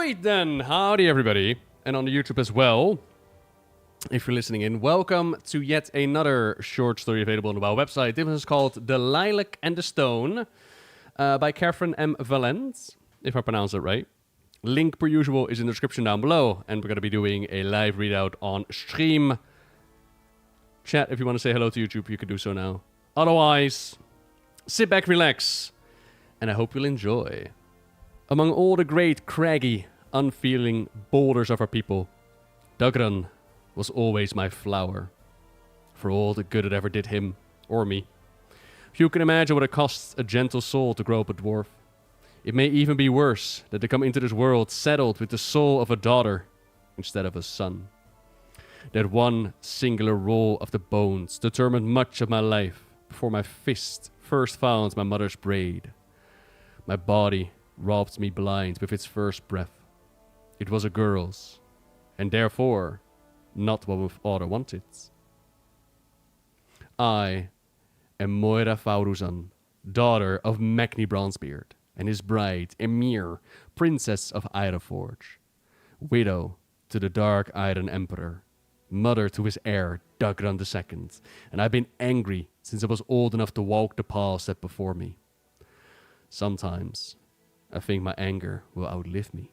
Alright then, howdy everybody, and on the YouTube as well. If you're listening in, welcome to yet another short story available on the WoW website. This is called The Lilac and the Stone by Catherynne M. Valente, if I pronounce it right. Link, per usual, is in the description down below, and we're going to be doing a live readout on stream. Chat, if you want to say hello to YouTube, you can do so now. Otherwise, sit back, relax, and I hope you'll enjoy. Among all the great, craggy, unfeeling boulders of our people, Dagran was always my flower, for all the good it ever did him, or me. Few can imagine what it costs a gentle soul to grow up a dwarf. It may even be worse that they come into this world saddled with the soul of a daughter instead of a son. That one singular roll of the bones determined much of my life before my fist first found my mother's braid. My body robbed me blind with its first breath. It was a girl's, and therefore not what my father wanted. I am Moira, daughter of Magni Bronzebeard, and his bride, Emir, princess of Ironforge, widow to the Dark Iron Emperor, mother to his heir, Dagran II, and I've been angry since I was old enough to walk the path set before me. Sometimes I think my anger will outlive me,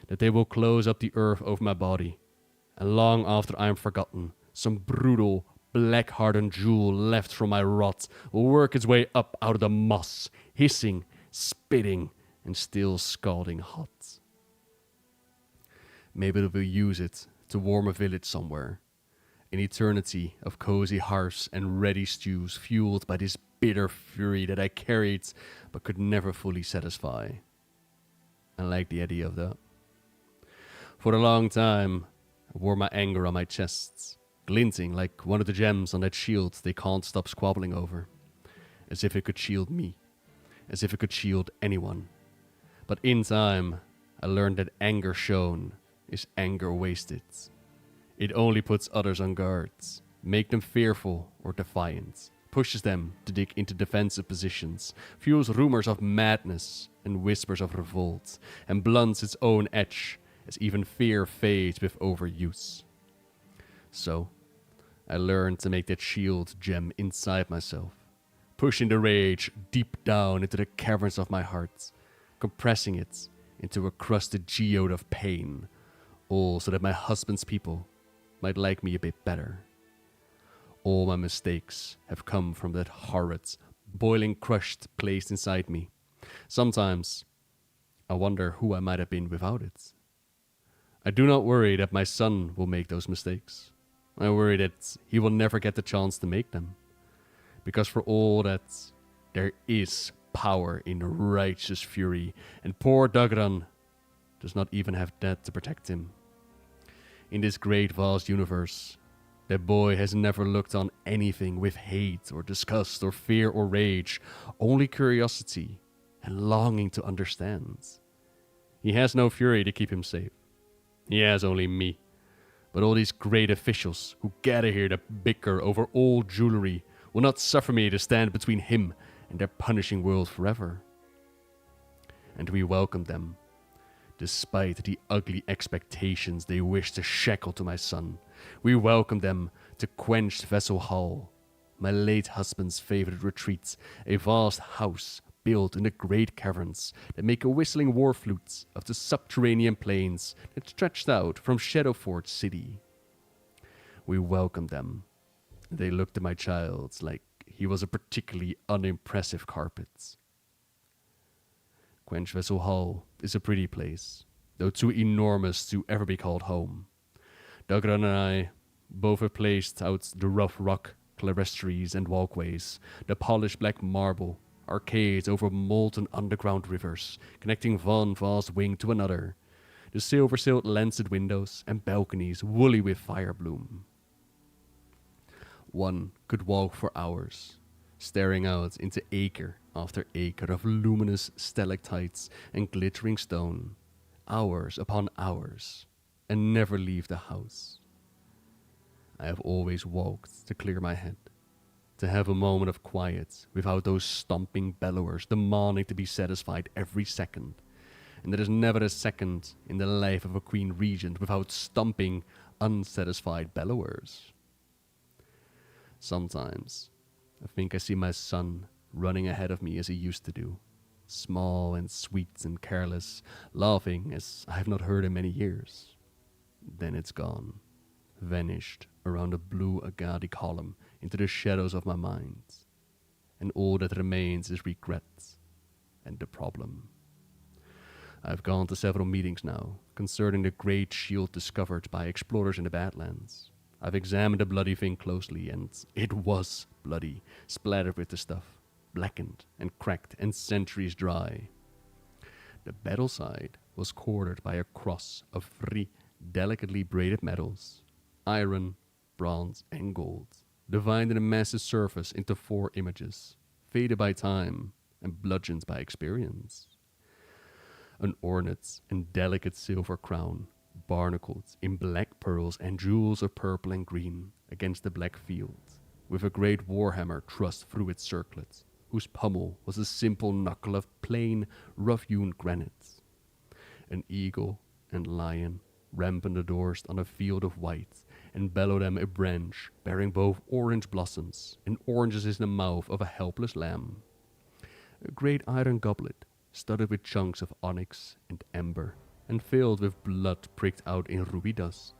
that they will close up the earth over my body, and long after I am forgotten, some brutal, black-hardened jewel left from my rot will work its way up out of the moss, hissing, spitting, and still scalding hot. Maybe they will use it to warm a village somewhere, an eternity of cozy hearths and ready stews fueled by this bitter fury that I carried but could never fully satisfy. I like the idea of that. For a long time, I wore my anger on my chest, glinting like one of the gems on that shield they can't stop squabbling over, as if it could shield me, as if it could shield anyone. But in time, I learned that anger shown is anger wasted. It only puts others on guard, make them fearful or defiant, pushes them to dig into defensive positions, fuels rumors of madness and whispers of revolt, and blunts its own edge as even fear fades with overuse. So, I learned to make that shield gem inside myself, pushing the rage deep down into the caverns of my heart, compressing it into a crusted geode of pain, all so that my husband's people might like me a bit better. All my mistakes have come from that horrid, boiling crust placed inside me. Sometimes, I wonder who I might have been without it. I do not worry that my son will make those mistakes. I worry that he will never get the chance to make them. Because for all that, there is power in righteous fury, and poor Dagran does not even have that to protect him. In this great vast universe, that boy has never looked on anything with hate or disgust or fear or rage, only curiosity and longing to understand. He has no fury to keep him safe. He has only me. But all these great officials who gather here to bicker over old jewelry will not suffer me to stand between him and their punishing world forever. And we welcome them, despite the ugly expectations they wish to shackle to my son. We welcome them to Quenched Vessel Hall, my late husband's favorite retreat, a vast house built in the great caverns that make a whistling war flute of the subterranean plains that stretched out from Shadowforge City. We welcomed them. They looked at my child like he was a particularly unimpressive carpet. Quenched Vessel Hall is a pretty place, though too enormous to ever be called home. Dagran and I both have placed out the rough rock clerestories and walkways, the polished black marble, arcades over molten underground rivers, connecting one vast wing to another, the silver-sailed lancet windows and balconies woolly with fire bloom. One could walk for hours, staring out into acre after acre of luminous stalactites and glittering stone, hours upon hours, and never leave the house. I have always walked to clear my head, to have a moment of quiet without those stomping bellowers demanding to be satisfied every second, and there is never a second in the life of a queen regent without stomping unsatisfied bellowers. Sometimes I think I see my son running ahead of me as he used to do, small and sweet and careless, laughing as I have not heard in many years. Then it's gone, vanished around a blue agadi column into the shadows of my mind, and all that remains is regret and the problem. I've gone to several meetings now concerning the great shield discovered by explorers in the Badlands. I've examined the bloody thing closely, and it was bloody, splattered with the stuff, blackened and cracked and centuries dry. The battle side was quartered by a cross of 3 delicately braided metals, iron, bronze, and gold, divided in a massive surface into 4 images, faded by time and bludgeoned by experience. An ornate and delicate silver crown, barnacled in black pearls and jewels of purple and green against the black field, with a great warhammer thrust through its circlet, whose pommel was a simple knuckle of plain, rough-hewn granite. An eagle and lion rampant adorned on a field of white, and below them a branch bearing both orange blossoms and oranges in the mouth of a helpless lamb. A great iron goblet, studded with chunks of onyx and amber, and filled with blood pricked out in ruby dust.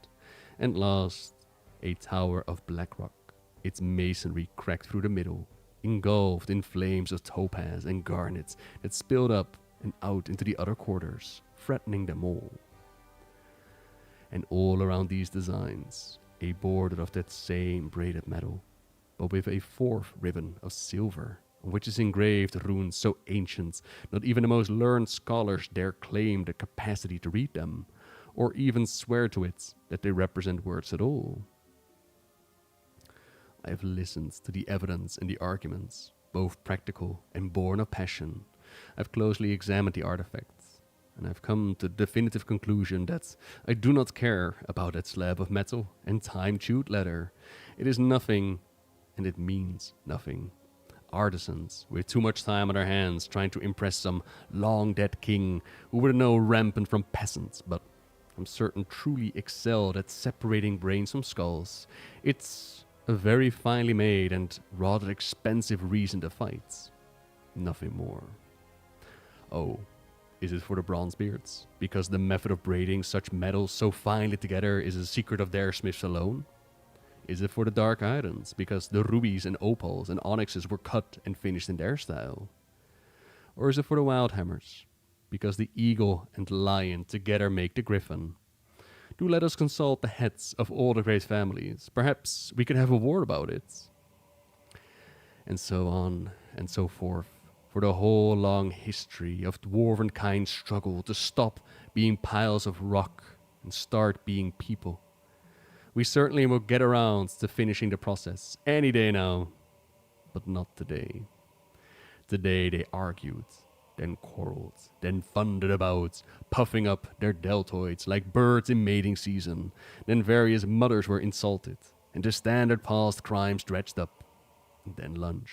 And last, a tower of black rock, its masonry cracked through the middle, engulfed in flames of topaz and garnet that spilled up and out into the other quarters, threatening them all. And all around these designs, a border of that same braided metal, but with a 4th ribbon of silver, on which is engraved runes so ancient not even the most learned scholars dare claim the capacity to read them, or even swear to it that they represent words at all. I have listened to the evidence and the arguments, both practical and born of passion. I've closely examined the artifacts, and I've come to the definitive conclusion that I do not care about that slab of metal and time-chewed leather. It is nothing, and it means nothing. Artisans with too much time on their hands trying to impress some long-dead king who would know rampant from peasants, but I'm certain truly excelled at separating brains from skulls. It's a very finely made and rather expensive reason to fight. Nothing more. Oh, is it for the bronzebeards? Because the method of braiding such metals so finely together is a secret of their smiths alone? Is it for the dark irons? Because the rubies and opals and onyxes were cut and finished in their style? Or is it for the wild hammers? Because the eagle and lion together make the griffin? Do let us consult the heads of all the great families. Perhaps we could have a war about it. And so on and so forth, for the whole long history of dwarven kind's struggle to stop being piles of rock and start being people. We certainly will get around to finishing the process any day now, but not today. Today they argued, then quarreled, then thundered about, puffing up their deltoids like birds in mating season. Then various mothers were insulted, and the standard past crimes dredged up. And then lunch.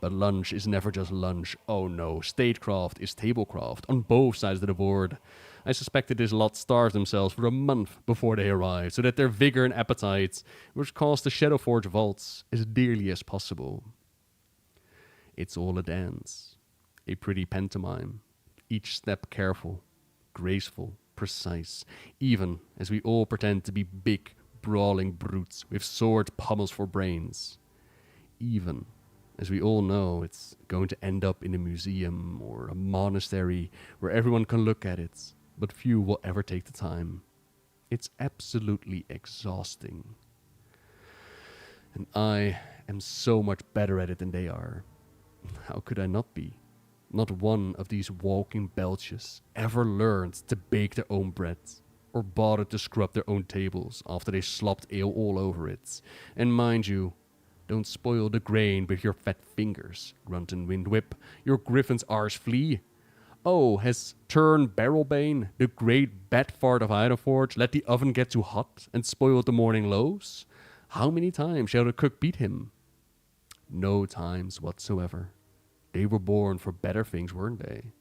But lunch is never just lunch. Oh no, statecraft is tablecraft on both sides of the board. I suspected this lot starved themselves for a month before they arrived, so that their vigor and appetite, which cost the Shadowforge vaults, as dearly as possible. It's all a dance, a pretty pantomime, each step careful, graceful, precise, even as we all pretend to be big, brawling brutes with sword pommels for brains. Even as we all know it's going to end up in a museum or a monastery where everyone can look at it, but few will ever take the time. It's absolutely exhausting. And I am so much better at it than they are. How could I not be? Not one of these walking belches ever learned to bake their own bread, or bothered to scrub their own tables after they slopped ale all over it. And mind you, don't spoil the grain with your fat fingers, Grunt and Windwhip. Your griffin's arse flee. Oh, has Turn Barrelbane, the great bat fart of Ironforge, let the oven get too hot and spoiled the morning loaves? How many times shall the cook beat him? No times whatsoever. They were born for better things, weren't they?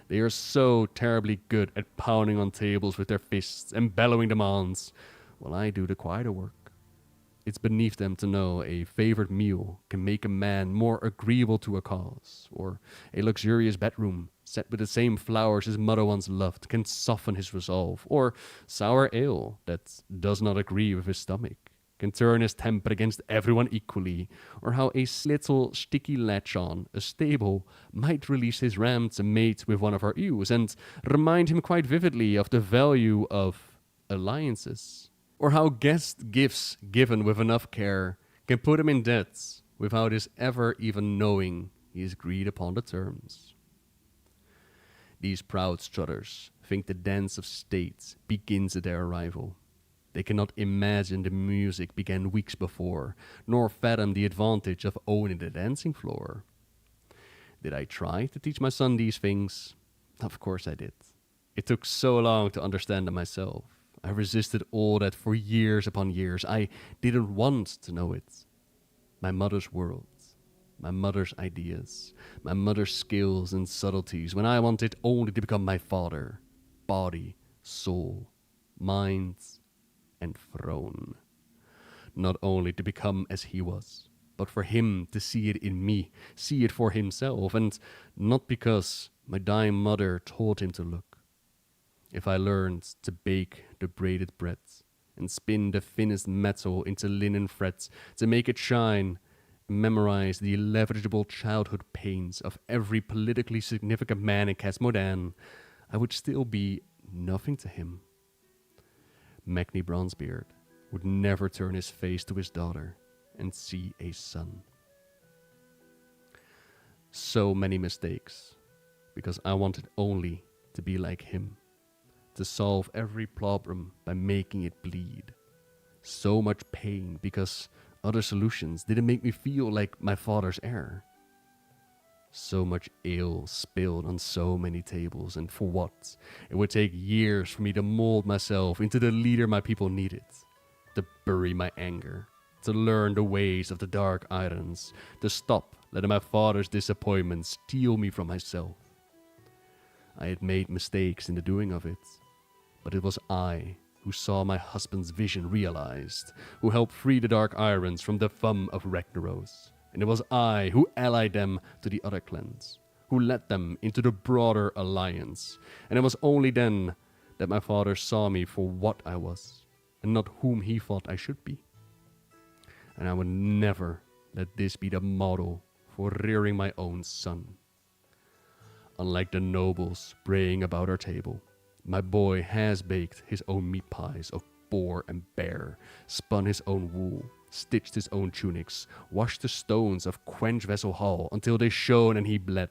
They are so terribly good at pounding on tables with their fists and bellowing demands, while I do the quieter work. It's beneath them to know a favorite meal can make a man more agreeable to a cause, or a luxurious bedroom set with the same flowers his mother once loved can soften his resolve, or sour ale that does not agree with his stomach can turn his temper against everyone equally, or how a little sticky latch on a stable might release his ram to mate with one of our ewes and remind him quite vividly of the value of alliances, or how guest gifts given with enough care can put him in debt without his ever even knowing he has agreed upon the terms. These proud strutters think the dance of state begins at their arrival. They cannot imagine the music began weeks before, nor fathom the advantage of owning the dancing floor. Did I try to teach my son these things? Of course I did. It took so long to understand them myself. I resisted all that for years upon years. I didn't want to know it. My mother's world, my mother's ideas, my mother's skills and subtleties, when I wanted only to become my father, body, soul, mind, and throne. Not only to become as he was, but for him to see it in me, see it for himself, and not because my dying mother told him to look. If I learned to bake the braided bread and spin the thinnest metal into linen threads to make it shine, memorize the leverageable childhood pains of every politically significant man in Casmodan, I would still be nothing to him. Magni Bronzebeard would never turn his face to his daughter and see a son. So many mistakes, because I wanted only to be like him, to solve every problem by making it bleed. So much pain, because other solutions didn't make me feel like my father's heir. So much ale spilled on so many tables, and for what? It would take years for me to mold myself into the leader my people needed, to bury my anger, to learn the ways of the Dark Islands, to stop letting my father's disappointment steal me from myself. I had made mistakes in the doing of it, but it was I who saw my husband's vision realized, who helped free the Dark Islands from the thumb of Ragnaros. And it was I who allied them to the other clans, who led them into the broader alliance. And it was only then that my father saw me for what I was, and not whom he thought I should be. And I would never let this be the model for rearing my own son. Unlike the nobles braying about our table, my boy has baked his own meat pies of boar and bear, spun his own wool, stitched his own tunics, washed the stones of Quench Vessel Hall until they shone and he bled.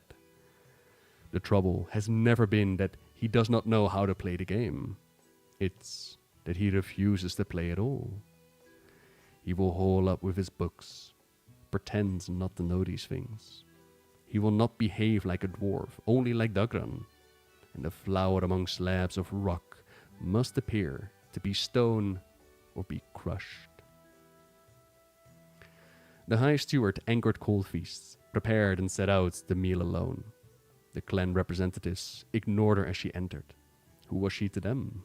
The trouble has never been that he does not know how to play the game. It's that he refuses to play at all. He will hole up with his books, pretend not to know these things. He will not behave like a dwarf, only like Dagran, and the flower among slabs of rock must appear to be stone or be crushed. The High Steward anchored cold feasts, prepared and set out the meal alone. The clan representatives ignored her as she entered. Who was she to them?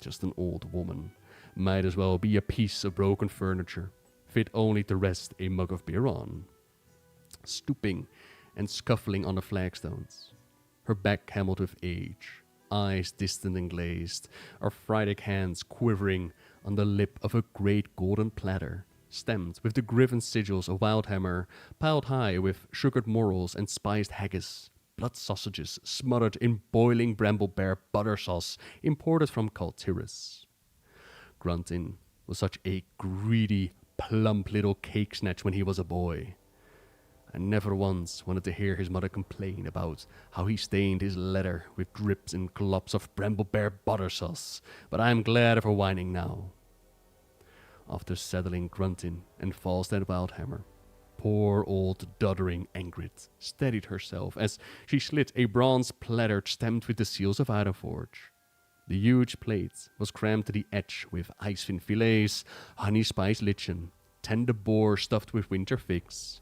Just an old woman. Might as well be a piece of broken furniture, fit only to rest a mug of beer on. Stooping and scuffling on the flagstones, her back hammered with age, eyes distant and glazed, arthritic hands quivering on the lip of a great golden platter, stamped with the griffin sigils of Wildhammer, piled high with sugared morels and spiced haggis, blood sausages smothered in boiling bramblebear butter sauce imported from Kaltiris. Gruntin was such a greedy, plump little cake snatch when he was a boy. I never once wanted to hear his mother complain about how he stained his leather with drips and globs of bramblebear butter sauce, but I am glad of her whining now. After settling Gruntin and Falstad Wildhammer, poor old doddering Engrid steadied herself as she slit a bronze platter stamped with the seals of Ironforge. The huge plate was crammed to the edge with icefin fillets, honey spiced lichen, tender boar stuffed with winter figs.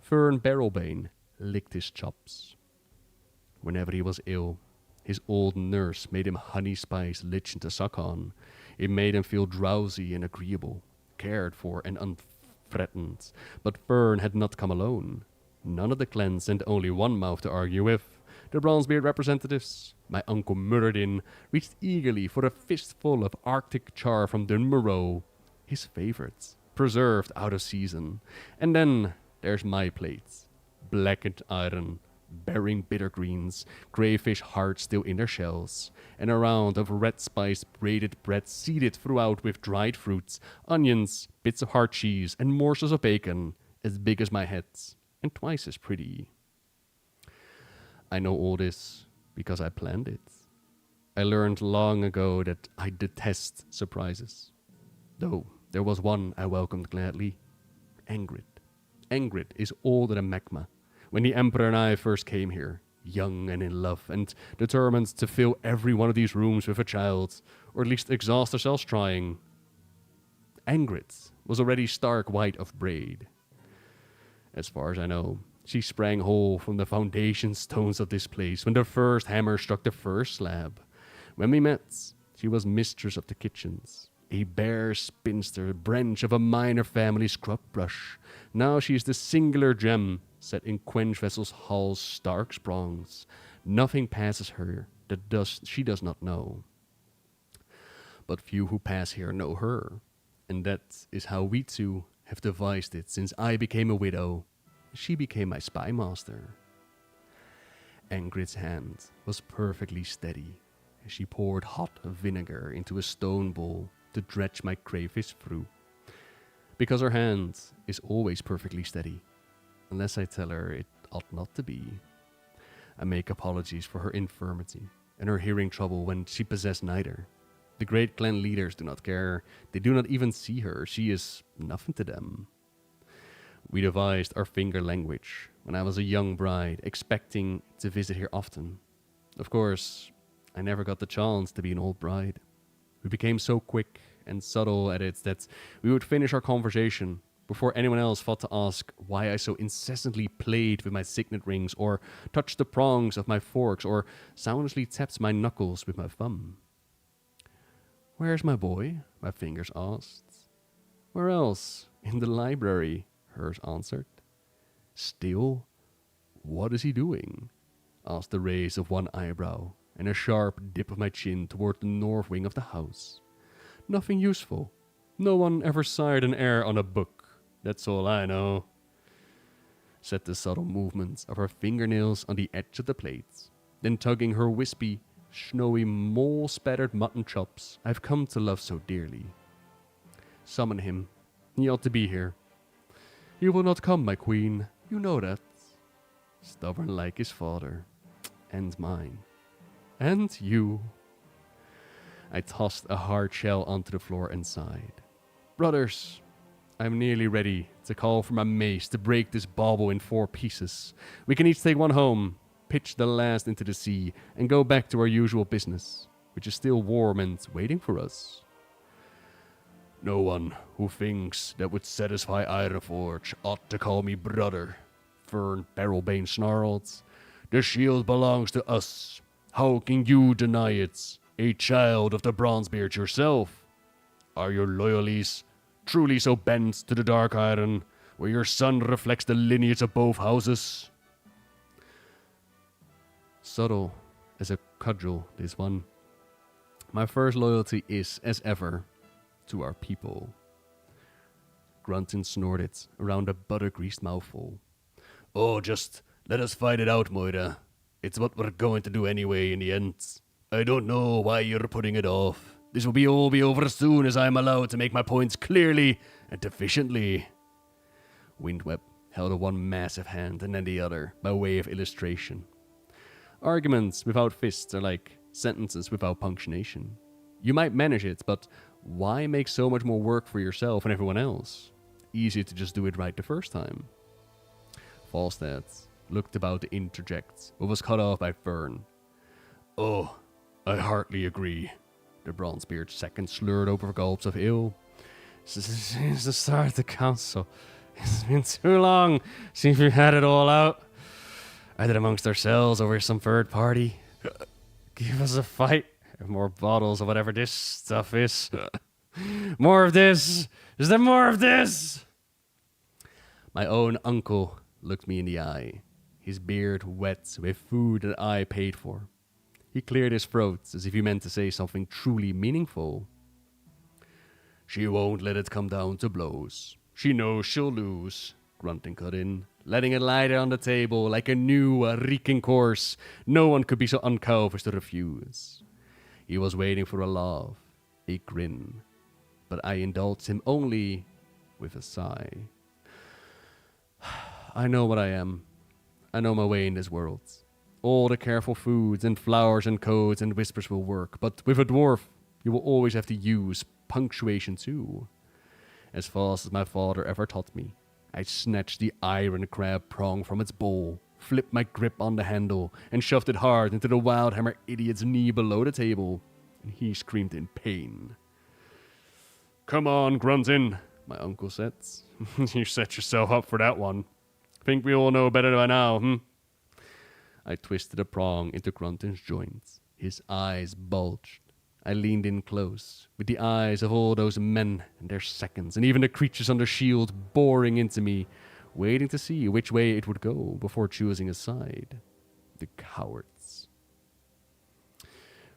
Fern Barrelbane licked his chops. whenever he was ill. His old nurse made him honey spice lichen to suck on. It made him feel drowsy and agreeable, cared for and unthreatened. But Fern had not come alone. None of the clan sent only one mouth to argue with. The Bronzebeard representatives, my uncle Muradin, reached eagerly for a fistful of Arctic char from Dunmorrow, his favourites, preserved out of season. And then there's my plates, blackened iron, bearing bitter greens, crayfish hearts still in their shells, and a round of red-spiced braided bread seeded throughout with dried fruits, onions, bits of hard cheese, and morsels of bacon, as big as my heads, and twice as pretty. I know all this because I planned it. I learned long ago that I detest surprises. Though there was one I welcomed gladly. Engrid. Engrid is older than Magma. When the Emperor and I first came here, young and in love, and determined to fill every one of these rooms with a child, or at least exhaust ourselves trying. Engrid was already stark white of braid. As far as I know, she sprang whole from the foundation stones of this place when the first hammer struck the first slab. When we met, she was mistress of the kitchens, a bare spinster branch of a minor family scrub brush. Now she is the singular gem set in quench vessel's hull's stark sprongs. Nothing passes her that she does not know. But few who pass here know her, and that is how we two have devised it since I became a widow. She became my spy master. Engrid's hand was perfectly steady as she poured hot vinegar into a stone bowl to dredge my crayfish through. Because her hand is always perfectly steady, unless I tell her it ought not to be. I make apologies for her infirmity and her hearing trouble when she possessed neither. The great clan leaders do not care. They do not even see her. She is nothing to them. We devised our finger language when I was a young bride, expecting to visit here often. Of course, I never got the chance to be an old bride. We became so quick and subtle at it that we would finish our conversation before anyone else thought to ask why I so incessantly played with my signet rings, or touched the prongs of my forks, or soundlessly tapped my knuckles with my thumb. "Where's my boy?" my fingers asked. "Where else? In the library," hers answered. "Still? What is he doing?" asked the raise of one eyebrow and a sharp dip of my chin toward the north wing of the house. "Nothing useful. No one ever sired an heir on a book. That's all I know," said the subtle movements of her fingernails on the edge of the plate, then tugging her wispy, snowy, mole-spattered mutton chops I've come to love so dearly. "Summon him. He ought to be here." "He will not come, my queen. You know that." Stubborn like his father. And mine. And you. I tossed a hard shell onto the floor and sighed. "Brothers, I'm nearly ready to call for my mace to break this bauble in 4 pieces. We can each take one home, pitch the last into the sea, and go back to our usual business, which is still warm and waiting for us." "No one who thinks that would satisfy Ironforge ought to call me brother," Fern Barrelbane snarled. "The shield belongs to us. How can you deny it, a child of the Bronzebeard yourself? Are your loyalties truly so bent to the Dark Iron, where your son reflects the lineage of both houses?" Subtle as a cudgel, this one. My first loyalty is, as ever, to our people. Grunton snorted around a butter-greased mouthful. "Oh, just let us fight it out, Moira. It's what we're going to do anyway in the end. I don't know why you're putting it off. This will all be over as soon as I'm allowed to make my points clearly and efficiently." Windweb held one massive hand and then the other, by way of illustration. Arguments without fists are like sentences without punctuation. You might manage it, but why make so much more work for yourself and everyone else? Easier to just do it right the first time. Falstad looked about to interject, but was cut off by Fern. "Oh, I hardly agree." The Bronzebeard's second slurred over gulps of ale. "Since the start of the council, it's been too long since we had it all out. Either amongst ourselves or with some third party. Give us a fight. More bottles of whatever this stuff is. More of this. Is there more of this? My own uncle looked me in the eye, his beard wet with food that I paid for. He cleared his throat as if he meant to say something truly meaningful. She won't let it come down to blows. She knows she'll lose, Grunting cut in, letting it lie there on the table like a new, reeking corpse. No one could be so uncouth as to refuse. He was waiting for a laugh, a grin, but I indulged him only with a sigh. I know what I am. I know my way in this world. All the careful foods and flowers and codes and whispers will work, but with a dwarf, you will always have to use punctuation too. As fast as my father ever taught me, I snatched the iron crab prong from its bowl, flipped my grip on the handle, and shoved it hard into the Wildhammer idiot's knee below the table, and he screamed in pain. "Come on, Gruntin," my uncle said. "You set yourself up for that one. Think we all know better by now, I twisted a prong into Gruntin's joints. His eyes bulged. I leaned in close, with the eyes of all those men and their seconds, and even the creatures on the shield boring into me, waiting to see which way it would go before choosing a side. The cowards.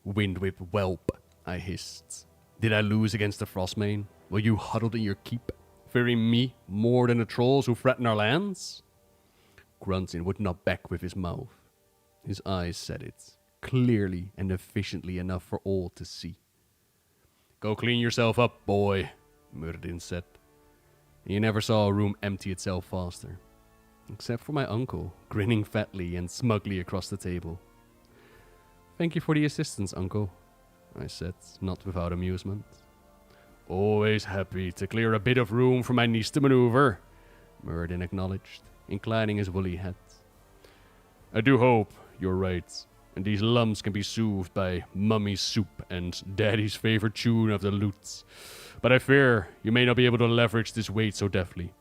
"Windwhip whelp," I hissed. "Did I lose against the Frostmane? Were you huddled in your keep, fearing me more than the trolls who threaten our lands?" Gruntin would not back with his mouth. His eyes said it, clearly and efficiently enough for all to see. "Go clean yourself up, boy," Murdin said. You never saw a room empty itself faster, except for my uncle, grinning fatly and smugly across the table. "Thank you for the assistance, uncle," I said, not without amusement. "Always happy to clear a bit of room for my niece to maneuver," Murdin acknowledged, inclining his woolly head. "I do hope you're right, and these lumps can be soothed by mummy's soup and daddy's favorite tune of the lutes. But I fear you may not be able to leverage this weight so deftly.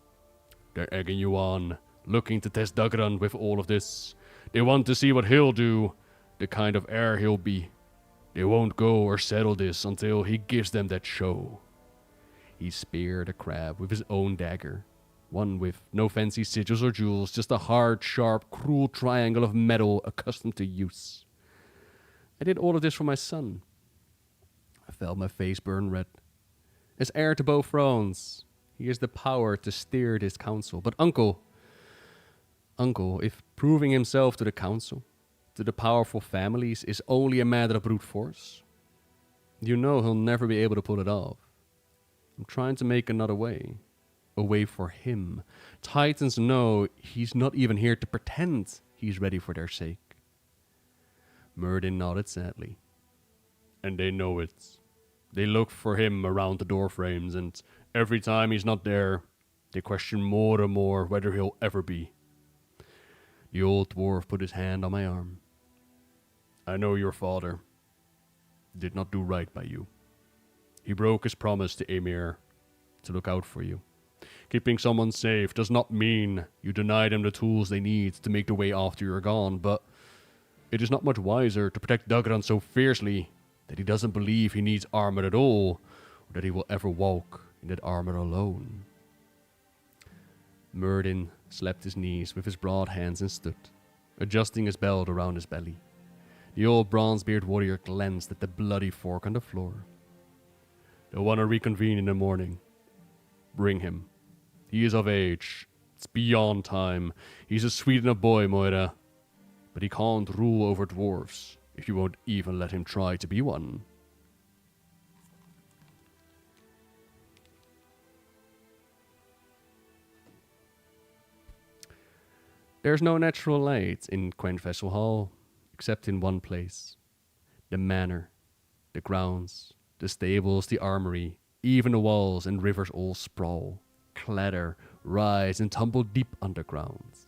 They're egging you on, looking to test Dagran with all of this. They want to see what he'll do, the kind of heir he'll be. They won't go or settle this until he gives them that show." He speared a crab with his own dagger, one with no fancy sigils or jewels, just a hard, sharp, cruel triangle of metal accustomed to use. I did all of this for my son. I felt my face burn red. As heir to both thrones, he has the power to steer this council. But Uncle, if proving himself to the council, to the powerful families, is only a matter of brute force, you know he'll never be able to pull it off. I'm trying to make another way. A way for him. Titans know he's not even here to pretend he's ready for their sake. Murdin nodded sadly. "And they know it. They look for him around the doorframes, and every time he's not there, they question more and more whether he'll ever be." The old dwarf put his hand on my arm. "I know your father did not do right by you. He broke his promise to Emir to look out for you. Keeping someone safe does not mean you deny them the tools they need to make the way after you're gone, but it is not much wiser to protect Dagran so fiercely that he doesn't believe he needs armor at all, or that he will ever walk in that armor alone." Murdin slapped his knees with his broad hands and stood, adjusting his belt around his belly. The old bronzebeard warrior glanced at the bloody fork on the floor. "They'll want to reconvene in the morning. Bring him. He is of age. It's beyond time. He's a sweet enough boy, Moira. But he can't rule over dwarves if you won't even let him try to be one." There's no natural light in Quenfessel Hall, except in one place. The manor, the grounds, the stables, the armory, even the walls and rivers all sprawl, clatter, rise, and tumble deep underground.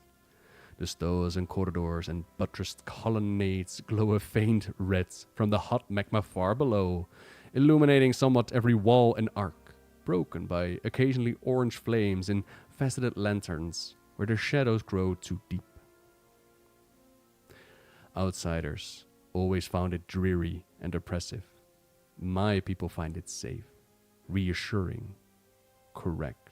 The stoves and corridors and buttressed colonnades glow a faint red from the hot magma far below, illuminating somewhat every wall and arc, broken by occasionally orange flames in faceted lanterns where their shadows grow too deep. Outsiders always found it dreary and oppressive. My people find it safe, reassuring, correct.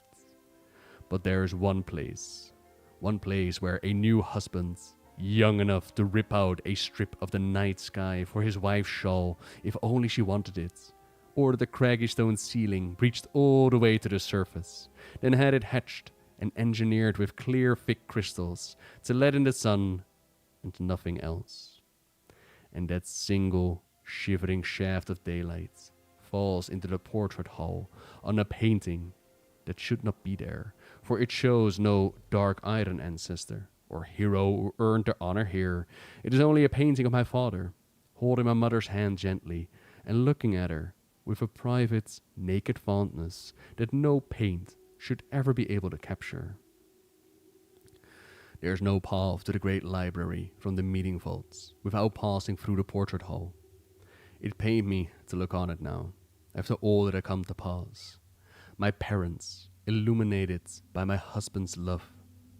But there is one place where a new husband, young enough to rip out a strip of the night sky for his wife's shawl if only she wanted it, or the craggy stone ceiling reached all the way to the surface, then had it hatched and engineered with clear thick crystals to let in the sun and nothing else. And that single shivering shaft of daylight falls into the portrait hall on a painting that should not be there, for it shows no dark iron ancestor or hero who earned their honor here. It is only a painting of my father, holding my mother's hand gently and looking at her with a private, naked fondness that no paint should ever be able to capture. There is no path to the great library from the meeting vaults without passing through the portrait hall. It pained me to look on it now, after all that had come to pass. My parents, illuminated by my husband's love,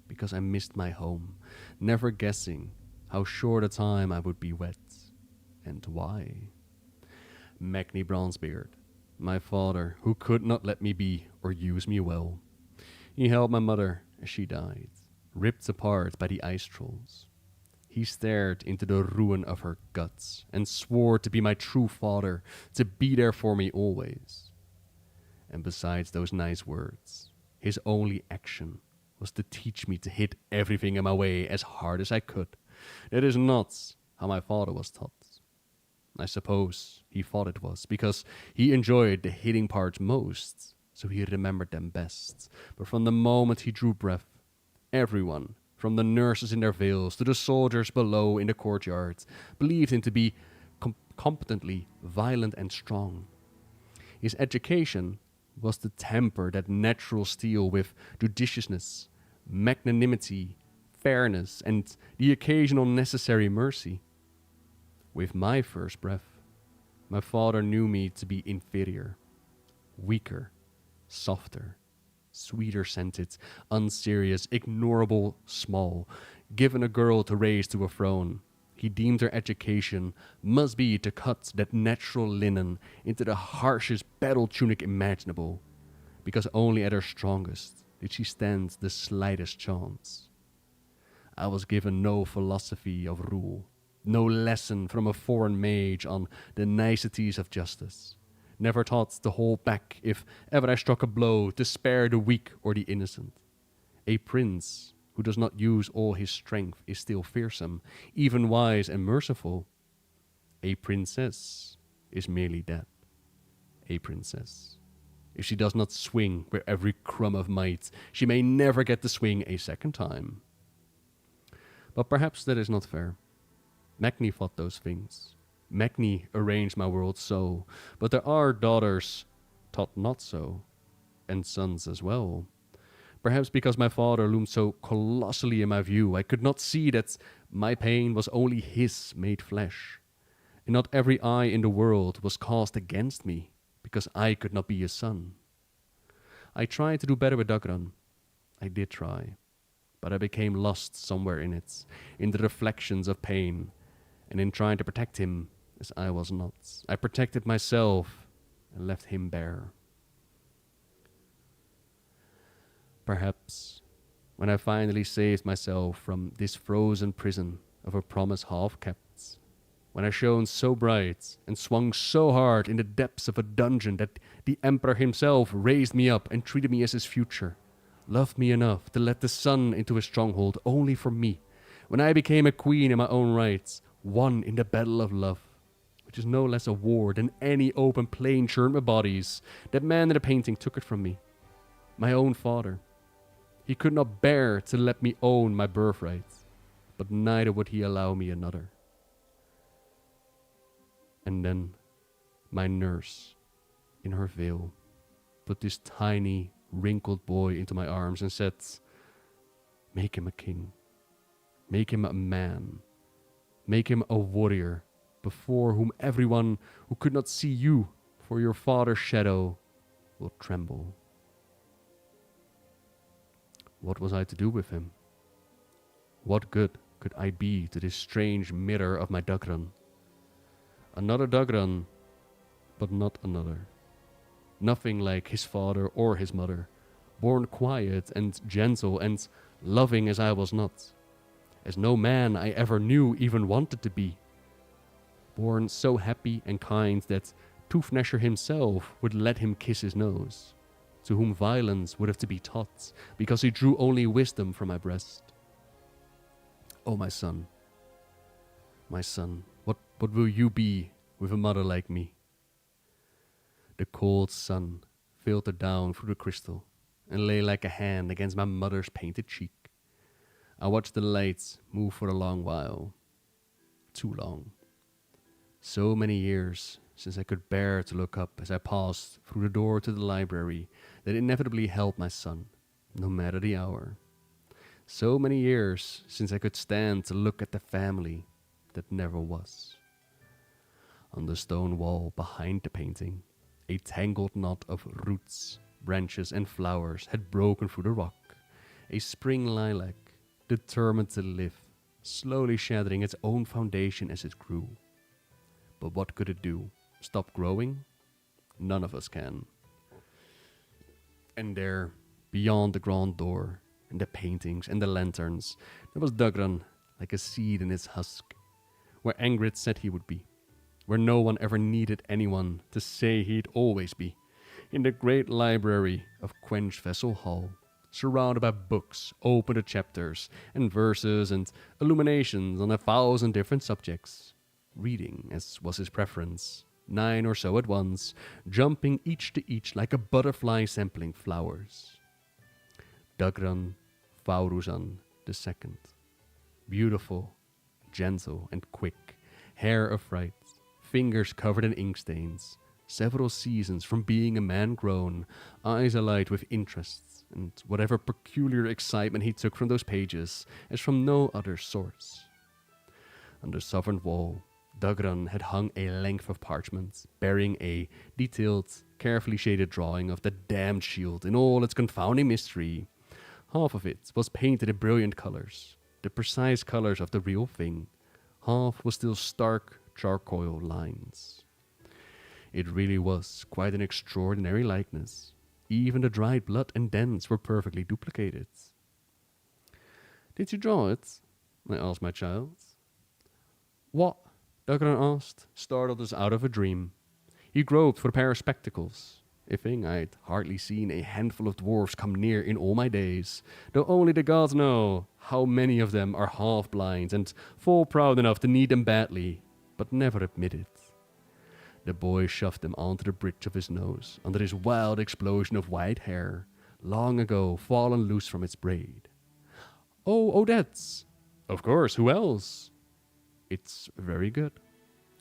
because I missed my home, never guessing how short a time I would be wed, and why. Magni Bronzebeard, my father, who could not let me be or use me well. He held my mother as she died, ripped apart by the ice trolls. He stared into the ruin of her guts and swore to be my true father, to be there for me always. And besides those nice words, his only action was to teach me to hit everything in my way as hard as I could. That is not how my father was taught. I suppose he thought it was, because he enjoyed the hitting parts most, so he remembered them best. But from the moment he drew breath, everyone, from the nurses in their veils to the soldiers below in the courtyard, believed him to be competently violent and strong. His education was to temper that natural steel with judiciousness, magnanimity, fairness, and the occasional necessary mercy. With my first breath, my father knew me to be inferior, weaker, softer, sweeter scented, unserious, ignorable, small, given a girl to raise to a throne. He deemed her education must be to cut that natural linen into the harshest battle tunic imaginable, because only at her strongest did she stand the slightest chance. I was given no philosophy of rule, no lesson from a foreign mage on the niceties of justice, never taught to hold back if ever I struck a blow to spare the weak or the innocent. A prince who does not use all his strength is still fearsome, even wise and merciful. A princess is merely that, a princess. If she does not swing with every crumb of might, she may never get to swing a second time. But perhaps that is not fair. Magni thought those things. Magni arranged my world so, but there are daughters taught not so, and sons as well. Perhaps because my father loomed so colossally in my view, I could not see that my pain was only his made flesh, and not every eye in the world was cast against me, because I could not be his son. I tried to do better with Dagran. I did try, but I became lost somewhere in it, in the reflections of pain, and in trying to protect him as I was not. I protected myself and left him bare. Perhaps when I finally saved myself from this frozen prison of a promise half-kept, when I shone so bright and swung so hard in the depths of a dungeon that the Emperor himself raised me up and treated me as his future, loved me enough to let the sun into his stronghold only for me, when I became a queen in my own rights, won in the battle of love, which is no less a war than any open plain churned with bodies, that man in the painting took it from me, my own father. He could not bear to let me own my birthright, but neither would he allow me another. And then my nurse, in her veil, put this tiny, wrinkled boy into my arms and said, "Make him a king. Make him a man. Make him a warrior, before whom everyone who could not see you for your father's shadow will tremble." What was I to do with him? What good could I be to this strange mirror of my Dagran? Another Dagran, but not another. Nothing like his father or his mother, born quiet and gentle and loving as I was not, as no man I ever knew even wanted to be. Born so happy and kind that Toothgnasher himself would let him kiss his nose, to whom violence would have to be taught, because he drew only wisdom from my breast. Oh, my son, what will you be with a mother like me? The cold sun filtered down through the crystal and lay like a hand against my mother's painted cheek. I watched the lights move for a long while. Too long. So many years since I could bear to look up as I passed through the door to the library that inevitably held my son, no matter the hour. So many years since I could stand to look at the family that never was. On the stone wall behind the painting, a tangled knot of roots, branches, and flowers had broken through the rock. A spring lilac, determined to live, slowly shattering its own foundation as it grew. But what could it do? Stop growing? None of us can. And there, beyond the grand door, and the paintings and the lanterns, there was Dagran, like a seed in its husk, where Angrid said he would be, where no one ever needed anyone to say he'd always be, in the great library of Quench Vessel Hall, surrounded by books, open to chapters, and verses, and illuminations on 1,000 different subjects. Reading, as was his preference, 9 or so at once, jumping each to each like a butterfly sampling flowers. Dagran Vauruzan II. Beautiful, gentle, and quick, hair afright, fingers covered in ink stains, several seasons from being a man grown, eyes alight with interest, and whatever peculiar excitement he took from those pages as from no other source. On the southern wall, Dagran had hung a length of parchment, bearing a detailed, carefully shaded drawing of the damned shield in all its confounding mystery. Half of it was painted in brilliant colors, the precise colors of the real thing. Half was still stark charcoal lines. It really was quite an extraordinary likeness. Even the dried blood and dents were perfectly duplicated. "Did you draw it?" I asked my child. "What?" Dagran asked, startled as out of a dream. He groped for a pair of spectacles, a thing I'd hardly seen a handful of dwarves come near in all my days, though only the gods know how many of them are half-blind and full proud enough to need them badly, but never admit it. The boy shoved them onto the bridge of his nose, under his wild explosion of white hair, long ago fallen loose from its braid. Oh, that's... Of course, who else? It's very good.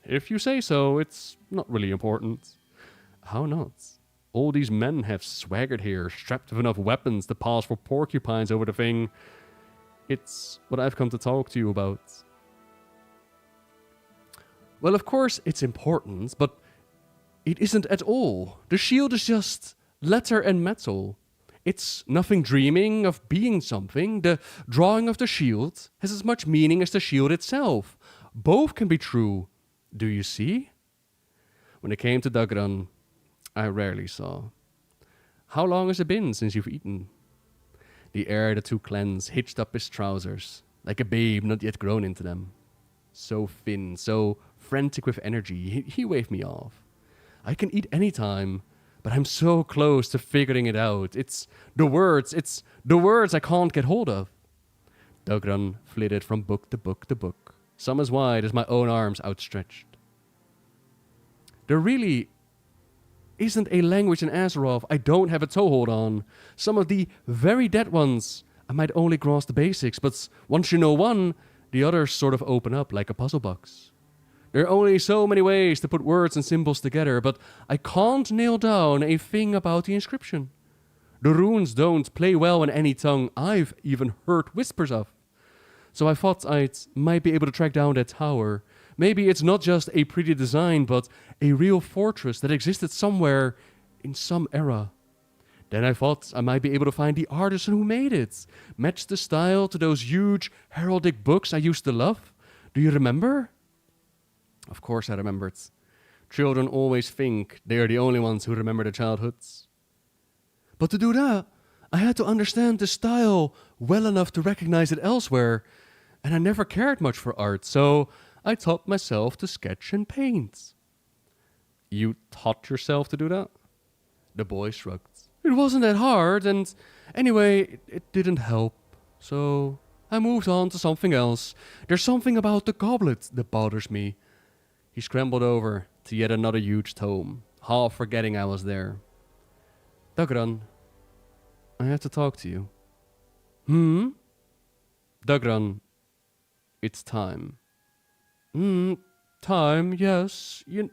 If you say so, it's not really important. How not? All these men have swaggered here, strapped with enough weapons to pass for porcupines over the thing. It's what I've come to talk to you about. Well, of course it's important, but it isn't at all. The shield is just letter and metal. It's nothing dreaming of being something. The drawing of the shield has as much meaning as the shield itself. Both can be true. Do you see? When it came to Dagran, I rarely saw. How long has it been since you've eaten? The heir of the two clans hitched up his trousers, like a babe not yet grown into them. So thin, so frantic with energy, he waved me off. I can eat any time, but I'm so close to figuring it out. It's the words I can't get hold of. Dagran flitted from book to book to book, some as wide as my own arms outstretched. There really isn't a language in Azeroth I don't have a toehold on. Some of the very dead ones, I might only grasp the basics, but once you know one, the others sort of open up like a puzzle box. There are only so many ways to put words and symbols together, but I can't nail down a thing about the inscription. The runes don't play well in any tongue I've even heard whispers of. So I thought might be able to track down that tower. Maybe it's not just a pretty design, but a real fortress that existed somewhere in some era. Then I thought I might be able to find the artisan who made it. Match the style to those huge heraldic books I used to love. Do you remember? Of course I remembered. Children always think they are the only ones who remember their childhoods. But to do that, I had to understand the style well enough to recognize it elsewhere, and I never cared much for art, so I taught myself to sketch and paint. You taught yourself to do that? The boy shrugged. It wasn't that hard, and anyway, it didn't help, so I moved on to something else. There's something about the goblet that bothers me. He scrambled over to yet another huge tome, half forgetting I was there. Dagran, I have to talk to you. Dagran, it's time. Time, yes. You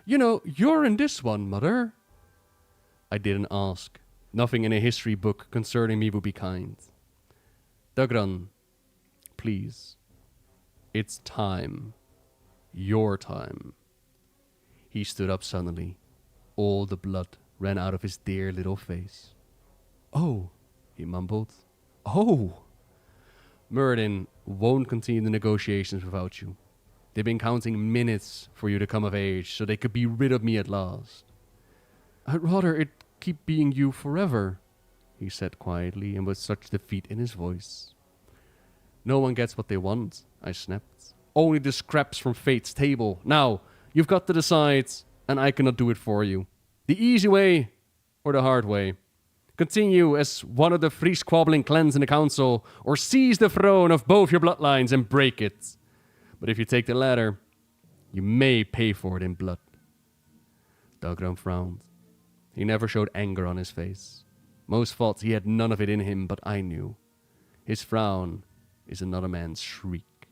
know, you're in this one, Mother. I didn't ask. Nothing in a history book concerning me would be kind. Dagran, please. It's time. Your time. He stood up suddenly. All the blood ran out of his dear little face. Oh, he mumbled. Oh! Muradin won't continue the negotiations without you. They've been counting minutes for you to come of age, so they could be rid of me at last. I'd rather it keep being you forever, he said quietly and with such defeat in his voice. No one gets what they want, I snapped. Only the scraps from fate's table. Now, you've got to decide, and I cannot do it for you. The easy way or the hard way. Continue as one of the three squabbling clans in the council, or seize the throne of both your bloodlines and break it. But if you take the latter, you may pay for it in blood. Dagran frowned. He never showed anger on his face. Most thought he had none of it in him, but I knew. His frown is another man's shriek.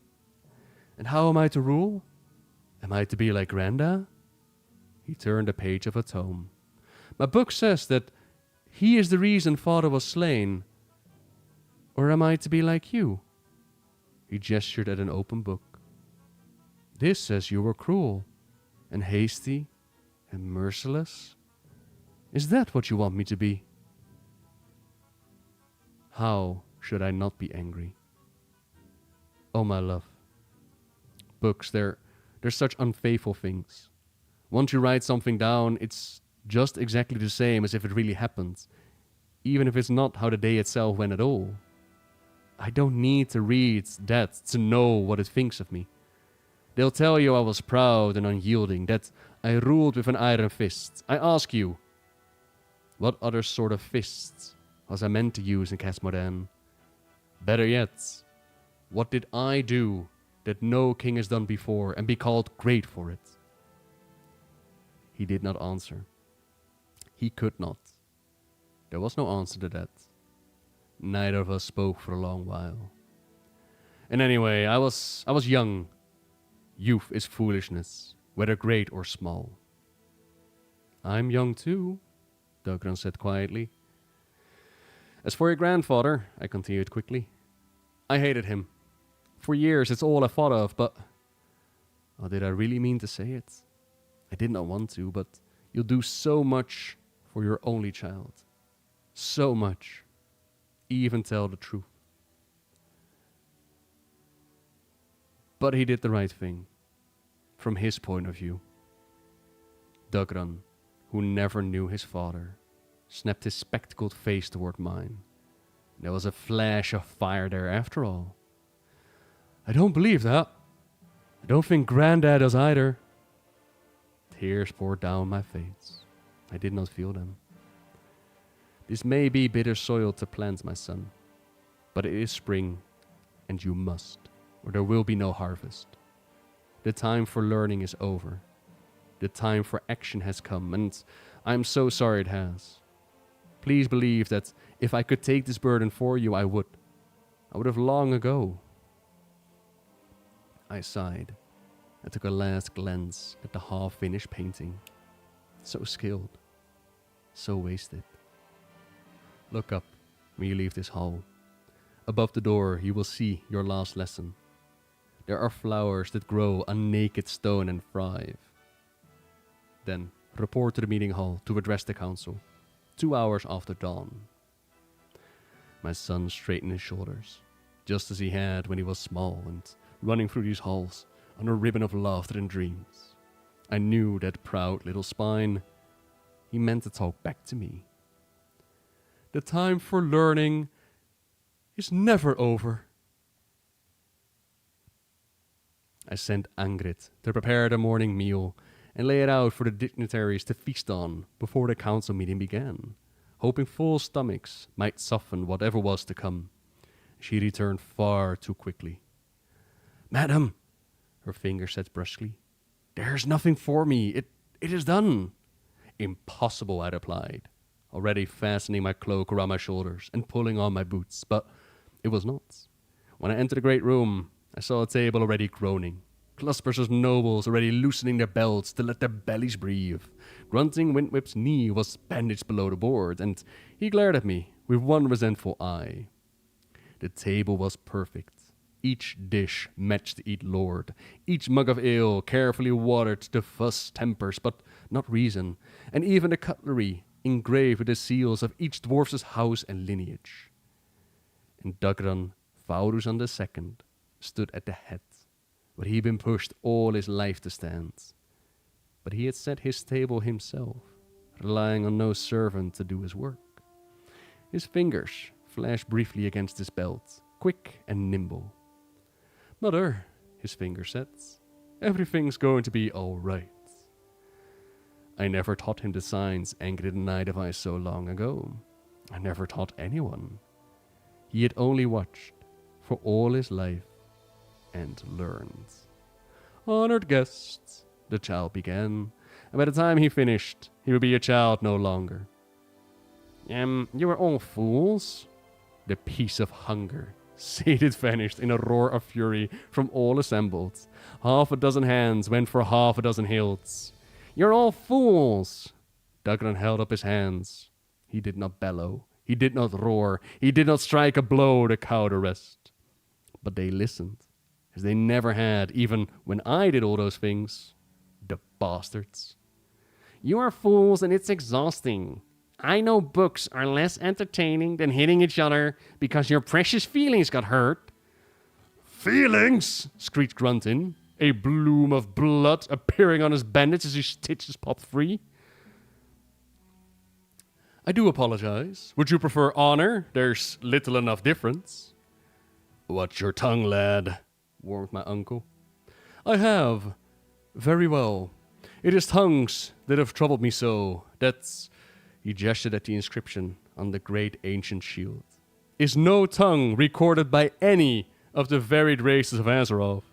And how am I to rule? Am I to be like Granda? He turned a page of a tome. My book says that he is the reason father was slain. Or am I to be like you? He gestured at an open book. This says you were cruel, and hasty, and merciless. Is that what you want me to be? How should I not be angry? Oh, my love. Books, they're such unfaithful things. Once you write something down, it's just exactly the same as if it really happened, even if it's not how the day itself went at all. I don't need to read that to know what it thinks of me. They'll tell you I was proud and unyielding, that I ruled with an iron fist. I ask you, what other sort of fists was I meant to use in Casmodan? Better yet, what did I do that no king has done before and be called great for it? He did not answer. He could not. There was no answer to that. Neither of us spoke for a long while. And anyway, I was young. Youth is foolishness, whether great or small. I'm young too, Dagran said quietly. As for your grandfather, I continued quickly, I hated him. For years, it's all I thought of, but... Oh, did I really mean to say it? I did not want to, but you'll do so much for your only child. So much. Even tell the truth. But he did the right thing, from his point of view. Dagran, who never knew his father, snapped his spectacled face toward mine. There was a flash of fire there after all. I don't believe that. I don't think Granddad does either. Tears poured down my face. I did not feel them. This may be bitter soil to plant, my son, but it is spring, and you must, or there will be no harvest. The time for learning is over. The time for action has come, and I am so sorry it has. Please believe that if I could take this burden for you, I would. I would have long ago. I sighed. I took a last glance at the half-finished painting. So skilled. So wasted. Look up when you leave this hall. Above the door, you will see your last lesson. There are flowers that grow on naked stone and thrive. Then, report to the meeting hall to address the council. 2 hours after dawn. My son straightened his shoulders, just as he had when he was small and running through these halls on a ribbon of laughter and dreams. I knew that proud little spine. He meant to talk back to me. The time for learning is never over. I sent Angrid to prepare the morning meal and lay it out for the dignitaries to feast on before the council meeting began, hoping full stomachs might soften whatever was to come. She returned far too quickly. "Madam," her finger said brusquely, "there's nothing for me. It is done." "Impossible," I replied, already fastening my cloak around my shoulders and pulling on my boots, but it was not. When I entered the great room, I saw a table already groaning, clusters of nobles already loosening their belts to let their bellies breathe. Grunting Windwhip's knee was bandaged below the board, and he glared at me with one resentful eye. The table was perfect. Each dish matched each lord, each mug of ale carefully watered to fuss tempers, but not reason, and even the cutlery engraved with the seals of each dwarf's house and lineage. And Dagran, Vauruzan II, stood at the head, where he had been pushed all his life to stand. But he had set his table himself, relying on no servant to do his work. His fingers flashed briefly against his belt, quick and nimble. "Mother," his finger said, "everything's going to be all right." I never taught him the signs Angrid and I devised so long ago. I never taught anyone. He had only watched for all his life and learned. "Honored guests," the child began, and by the time he finished, he would be a child no longer. You are all fools." The piece of hunger sated vanished in a roar of fury from all assembled. Half a dozen hands went for half a dozen hilts. "You're all fools." Dagran held up his hands. He did not bellow. He did not roar. He did not strike a blow to cow the rest. But they listened, as they never had, even when I did all those things. The bastards. "You are fools, and it's exhausting. I know books are less entertaining than hitting each other because your precious feelings got hurt." "Feelings?" screeched Gruntin, a bloom of blood appearing on his bandage as his stitches popped free. "I do apologize. Would you prefer honor? There's little enough difference." "Watch your tongue, lad," warned my uncle. "I have. Very well. It is tongues that have troubled me so. That's," he gestured at the inscription on the great ancient shield, "is no tongue recorded by any of the varied races of Azeroth.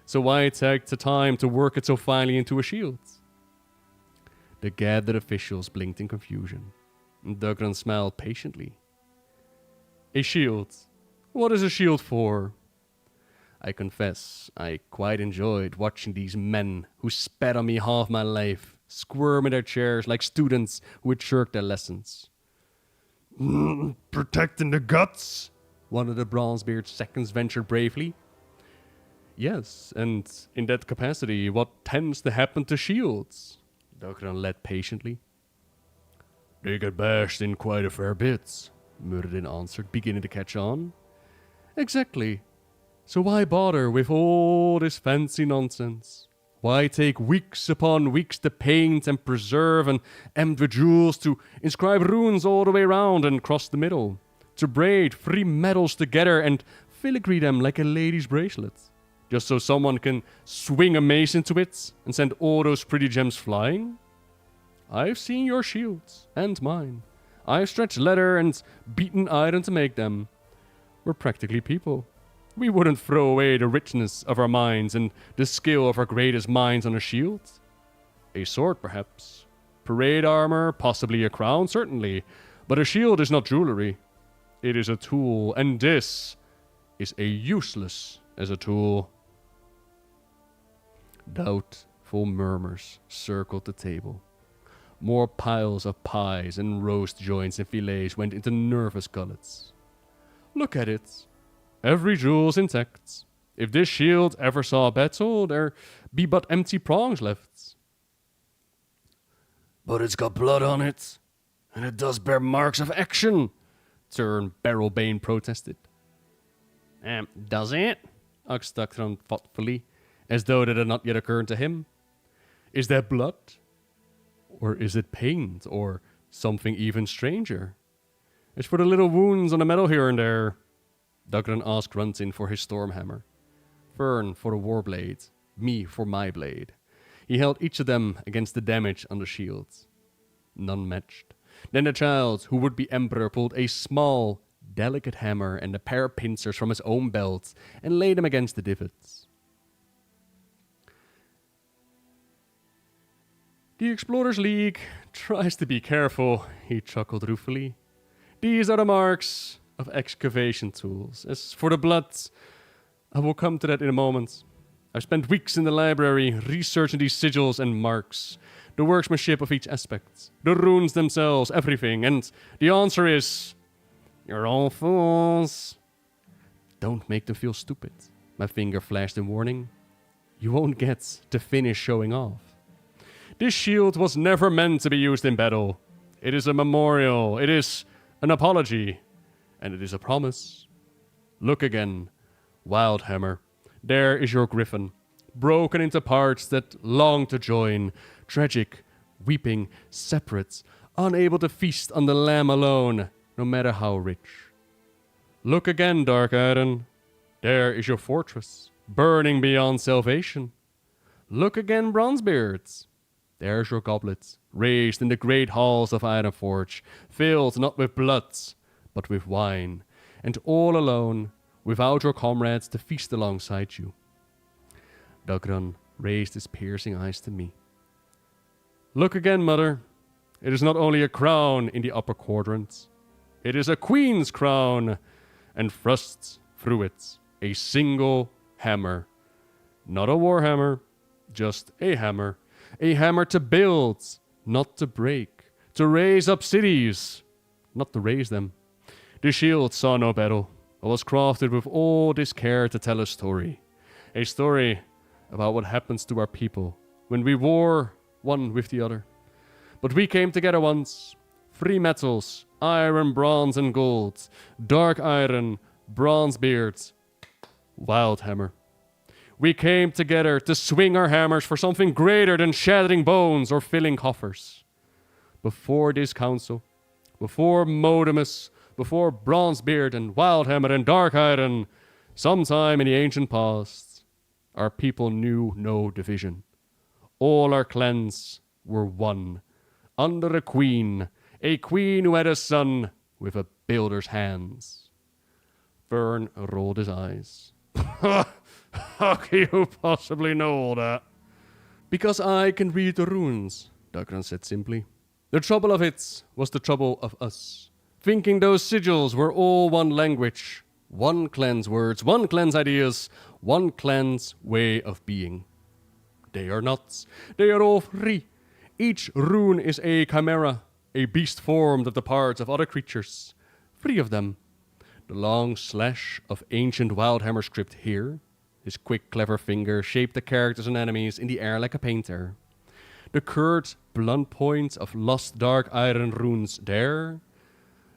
So why take the time to work it so finely into a shield?" The gathered officials blinked in confusion, and Dagran smiled patiently. "A shield. What is a shield for?" I confess, I quite enjoyed watching these men who spat on me half my life squirm in their chairs like students who had shirked their lessons. "Protecting the guts?" one of the Bronzebeard seconds ventured bravely. "Yes, and in that capacity, what tends to happen to shields?" Dagran led patiently. "They get bashed in quite a fair bit," Muradin answered, beginning to catch on. "Exactly. So why bother with all this fancy nonsense? Why take weeks upon weeks to paint and preserve and empt with jewels, to inscribe runes all the way round and cross the middle, to braid 3 metals together and filigree them like a lady's bracelet, just so someone can swing a mace into it and send all those pretty gems flying? I've seen your shields, and mine. I've stretched leather and beaten iron to make them. We're practically people. We wouldn't throw away the richness of our minds and the skill of our greatest minds on a shield. A sword, perhaps. Parade armor, possibly a crown, certainly. But a shield is not jewelry. It is a tool, and this is as useless as a tool." Doubtful murmurs circled the table. More piles of pies and roast joints and fillets went into nervous gullets. "Look at it. Every jewel's intact. If this shield ever saw a battle, there be but empty prongs left." "But it's got blood on it. And it does bear marks of action, Sir Barrelbane protested. Does it? Asked Dagran thoughtfully, as though that had not yet occurred to him. Is that blood? Or is it paint? Or something even stranger? As for the little wounds on the metal here and there, Dagran asked Runtin for his stormhammer, Fern for the warblade, me for my blade. He held each of them against the damage on the shields. None matched. Then the child, who would be emperor, pulled a small, delicate hammer and a pair of pincers from his own belt and laid them against the divots. The Explorers League tries to be careful, he chuckled ruefully. These are the marks of excavation tools. As for the blood, I will come to that in a moment. I've spent weeks in the library researching these sigils and marks, the workmanship of each aspect, the runes themselves, everything, and the answer is, you're all fools. Don't make them feel stupid, my finger flashed in warning. You won't get to finish showing off. This shield was never meant to be used in battle. It is a memorial, it is an apology, and it is a promise. Look again, Wildhammer. There is your griffin, broken into parts that long to join, tragic, weeping, separate, unable to feast on the lamb alone, no matter how rich. Look again, Dark Iron. There is your fortress, burning beyond salvation. Look again, Bronzebeards. There's your goblet, raised in the great halls of Ironforge, filled not with blood, but with wine, and all alone, without your comrades to feast alongside you. Dagran raised his piercing eyes to me. Look again, Mother. It is not only a crown in the upper quadrant. It is a queen's crown, and thrusts through it a single hammer. Not a warhammer, just a hammer. A hammer to build, not to break. To raise up cities, not to raise them. The shield saw no battle. It was crafted with all this care to tell a story. A story about what happens to our people when we war one with the other. But we came together once. 3 metals, iron, bronze, and gold. Dark iron, Bronzebeard, Wildhammer. We came together to swing our hammers for something greater than shattering bones or filling coffers. Before this council, before Modimus, before Bronzebeard and Wildhammer and Dark Iron, sometime in the ancient past, our people knew no division. All our clans were one, under a queen who had a son with a builder's hands. Vern rolled his eyes. How can you possibly know all that? Because I can read the runes, Dagran said simply. The trouble of it was the trouble of us. Thinking those sigils were all one language, one clan's words, one clan's ideas, one clan's way of being. They are not. They are all 3. Each rune is a chimera, a beast formed of the parts of other creatures. 3 of them. The long slash of ancient Wildhammer script here. His quick, clever finger shaped the characters and enemies in the air like a painter. The curved, blunt point of lost Dark Iron runes there.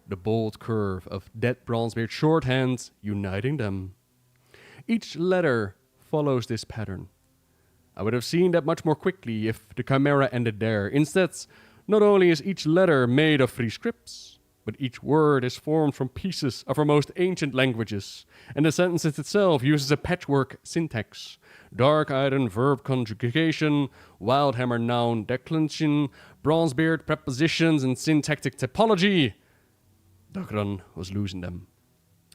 The bold curve of dead Bronzebeard shorthand uniting them. Each letter follows this pattern. I would have seen that much more quickly if the chimera ended there. Instead, not only is each letter made of 3 scripts, but each word is formed from pieces of our most ancient languages, and the sentence itself uses a patchwork syntax. Dark Iron verb conjugation, Wildhammer noun declension, Bronzebeard prepositions, and syntactic typology. Dagran was losing them.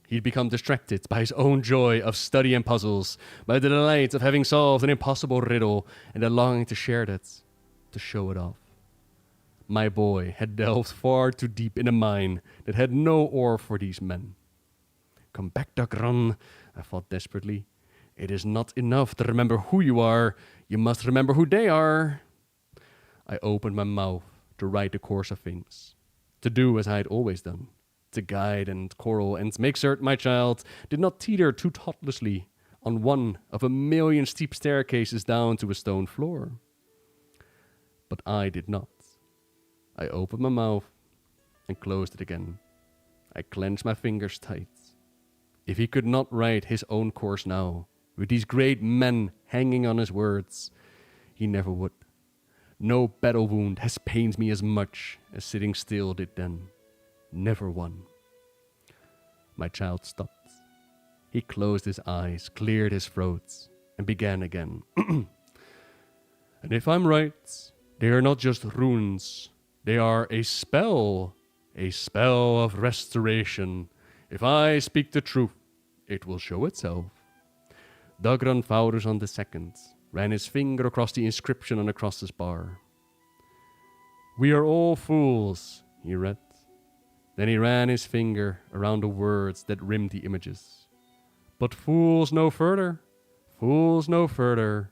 He'd become distracted by his own joy of studying puzzles, by the delight of having solved an impossible riddle, and the longing to share that, to show it off. My boy had delved far too deep in a mine that had no ore for these men. Come back, Dagran, I thought desperately. It is not enough to remember who you are. You must remember who they are. I opened my mouth to write the course of things, to do as I had always done, to guide and coral and make certain my child did not teeter too thoughtlessly on one of a million steep staircases down to a stone floor. But I did not. I opened my mouth and closed it again. I clenched my fingers tight. If he could not write his own course now, with these great men hanging on his words, he never would. No battle wound has pained me as much as sitting still did then. Never one. My child stopped. He closed his eyes, cleared his throat, and began again. And if I'm right, they are not just runes. They are a spell of restoration. If I speak the truth, it will show itself. Dagran Faurusson II ran his finger across the inscription on the cross's bar. We are all fools, he read. Then he ran his finger around the words that rimmed the images. But fools no further, fools no further,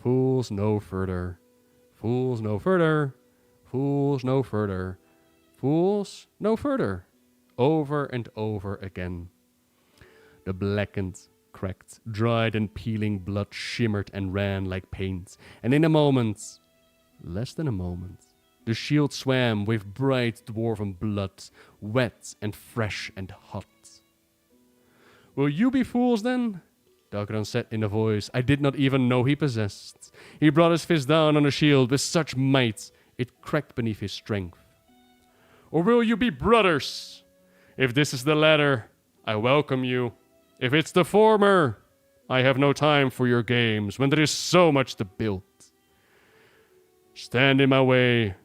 fools no further, fools no further, fools no further, fools no further, over and over again. The blackened, cracked, dried and peeling blood shimmered and ran like paint, and in a moment, less than a moment, the shield swam with bright dwarven blood, wet and fresh and hot. Will you be fools then? Dagran said in a voice I did not even know he possessed. He brought his fist down on the shield with such might it cracked beneath his strength. Or will you be brothers? If this is the latter, I welcome you. If it's the former, I have no time for your games when there is so much to build. Stand in my way,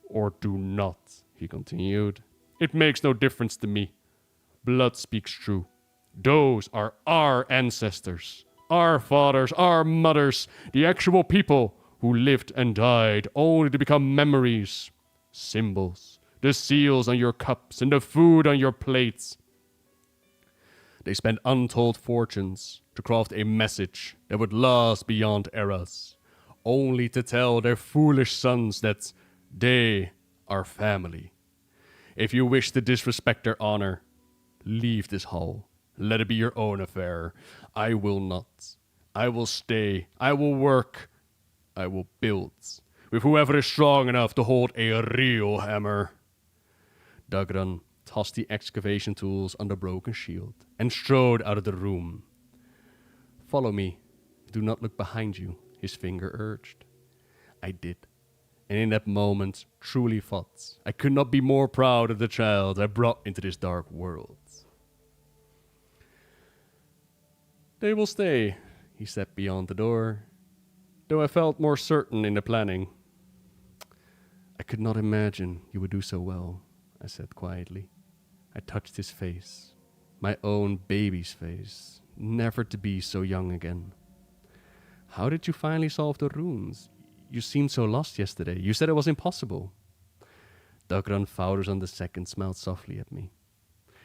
or do not, he continued. It makes no difference to me. Blood speaks true. Those are our ancestors, our fathers, our mothers, the actual people who lived and died only to become memories, symbols, the seals on your cups and the food on your plates. They spent untold fortunes to craft a message that would last beyond eras, only to tell their foolish sons that they are family. If you wish to disrespect their honor, leave this hall. Let it be your own affair. I will not. I will stay. I will work. I will build with whoever is strong enough to hold a real hammer. Dagran tossed the excavation tools on the broken shield and strode out of the room. Follow me. Do not look behind you, his finger urged. I did, and in that moment truly thought I could not be more proud of the child I brought into this dark world. They will stay, he said beyond the door, though I felt more certain in the planning. I could not imagine you would do so well, I said quietly. I touched his face, my own baby's face, never to be so young again. How did you finally solve the runes? You seemed so lost yesterday. You said it was impossible. Dagran Faurusson II smiled softly at me.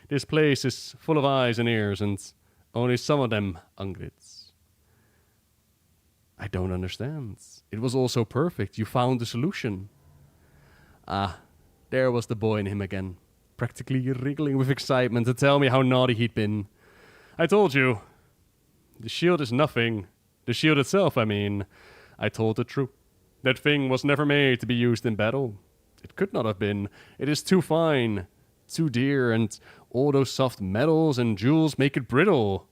This place is full of eyes and ears, and only some of them Ungrids. I don't understand. It was all so perfect. You found the solution. Ah, there was the boy in him again, practically wriggling with excitement to tell me how naughty he'd been. I told you. The shield is nothing. The shield itself, I mean. I told the truth. That thing was never made to be used in battle. It could not have been. It is too fine, too dear, and all those soft metals and jewels make it brittle.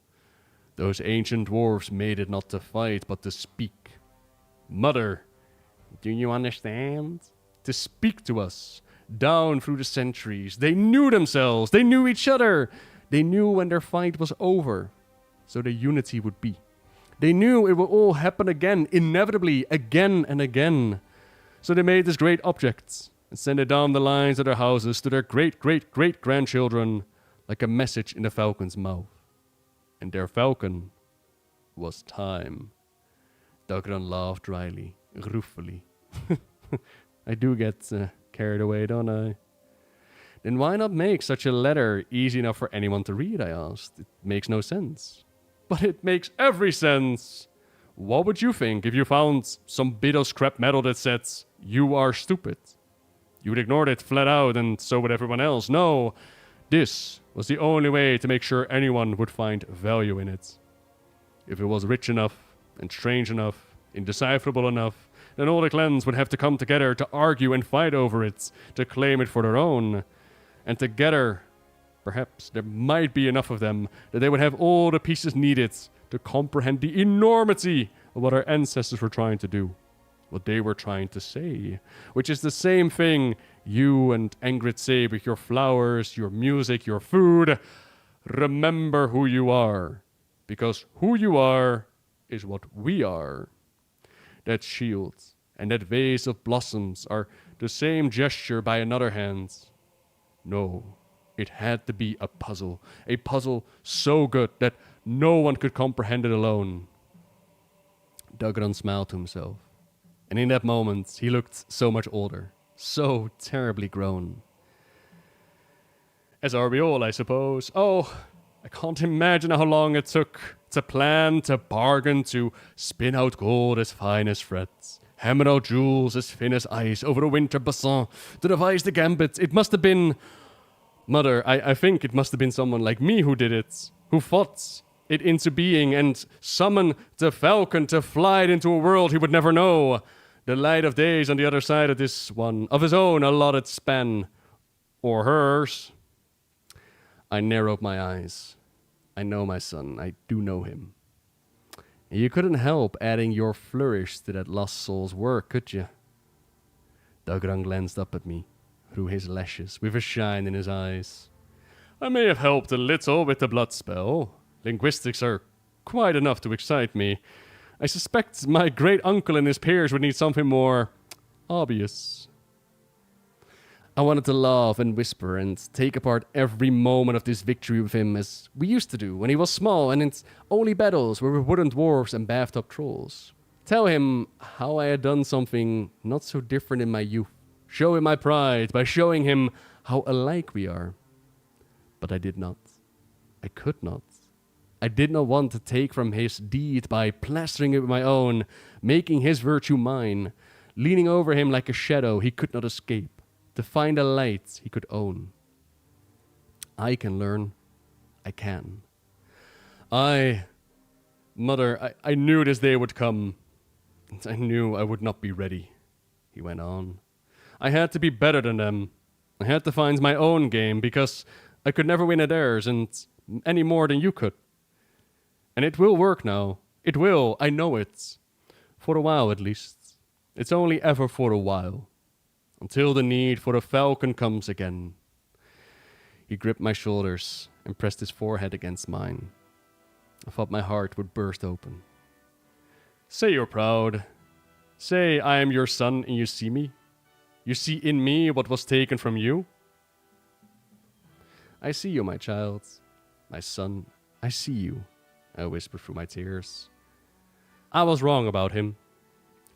Those ancient dwarves made it not to fight, but to speak. Mother, do you understand? To speak to us, down through the centuries. They knew themselves, they knew each other. They knew when their fight was over, so their unity would be. They knew it would all happen again, inevitably, again and again. So they made this great object and sent it down the lines of their houses to their great-great-great-grandchildren like a message in the falcon's mouth. And their falcon was time. Dagran laughed dryly, ruefully. I do get carried away, don't I? Then why not make such a letter easy enough for anyone to read, I asked. It makes no sense. But it makes every sense. What would you think if you found some bit of scrap metal that said, "You are stupid"? You would ignore it flat out, and so would everyone else. No, this was the only way to make sure anyone would find value in it. If it was rich enough, and strange enough, indecipherable enough, then all the clans would have to come together to argue and fight over it, to claim it for their own. And together, perhaps there might be enough of them that they would have all the pieces needed to comprehend the enormity of what our ancestors were trying to do. What they were trying to say, which is the same thing you and Ingrid say with your flowers, your music, your food. Remember who you are, because who you are is what we are. That shield and that vase of blossoms are the same gesture by another hand. No, it had to be a puzzle so good that no one could comprehend it alone. Dagran smiled to himself. And in that moment, he looked so much older, so terribly grown. As are we all, I suppose. Oh, I can't imagine how long it took to plan, to bargain, to spin out gold as fine as threads, hammer out jewels as thin as ice over a winter bassin, to devise the gambit. It must have been... Mother, I think it must have been someone like me who did it, who fought it into being and summoned the falcon to fly it into a world he would never know. The light of days on the other side of this one, of his own allotted span, or hers. I narrowed my eyes. I know my son. I do know him. And you couldn't help adding your flourish to that lost soul's work, could you? Dagran glanced up at me through his lashes with a shine in his eyes. I may have helped a little with the blood spell. Linguistics are quite enough to excite me. I suspect my great-uncle and his peers would need something more obvious. I wanted to laugh and whisper and take apart every moment of this victory with him as we used to do when he was small and its only battles were with wooden dwarves and bathtub trolls. Tell him how I had done something not so different in my youth. Show him my pride by showing him how alike we are. But I did not. I could not. I did not want to take from his deed by plastering it with my own, making his virtue mine, leaning over him like a shadow he could not escape, to find a light he could own. I can learn. I can. Mother, I knew this day would come. And I knew I would not be ready, he went on. I had to be better than them. I had to find my own game because I could never win at theirs and any more than you could. And it will work now. It will, I know it. For a while, at least. It's only ever for a while. Until the need for a falcon comes again. He gripped my shoulders and pressed his forehead against mine. I thought my heart would burst open. Say you're proud. Say I am your son and you see me. You see in me what was taken from you. I see you, my child. My son, I see you. I whispered through my tears. I was wrong about him.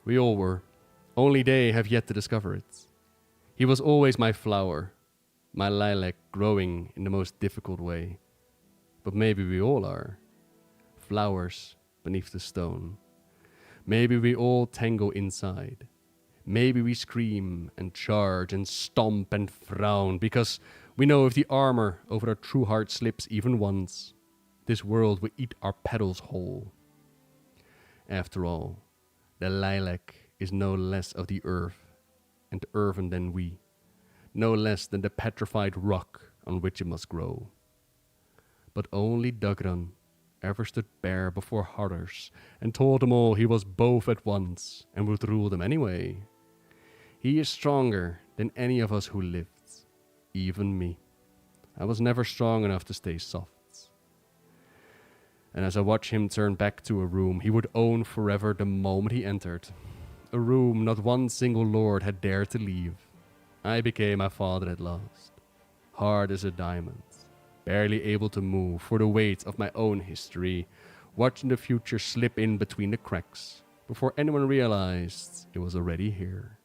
We all were. Only they have yet to discover it. He was always my flower, my lilac growing in the most difficult way. But maybe we all are. Flowers beneath the stone. Maybe we all tangle inside. Maybe we scream and charge and stomp and frown because we know if the armor over our true heart slips even once, this world will eat our petals whole. After all, the lilac is no less of the earth and earthen than we, no less than the petrified rock on which it must grow. But only Dagran ever stood bare before others and told them all he was both at once and would rule them anyway. He is stronger than any of us who lived, even me. I was never strong enough to stay soft. And as I watched him turn back to a room he would own forever the moment he entered, a room not one single lord had dared to leave, I became my father at last, hard as a diamond, barely able to move for the weight of my own history, watching the future slip in between the cracks before anyone realized it was already here.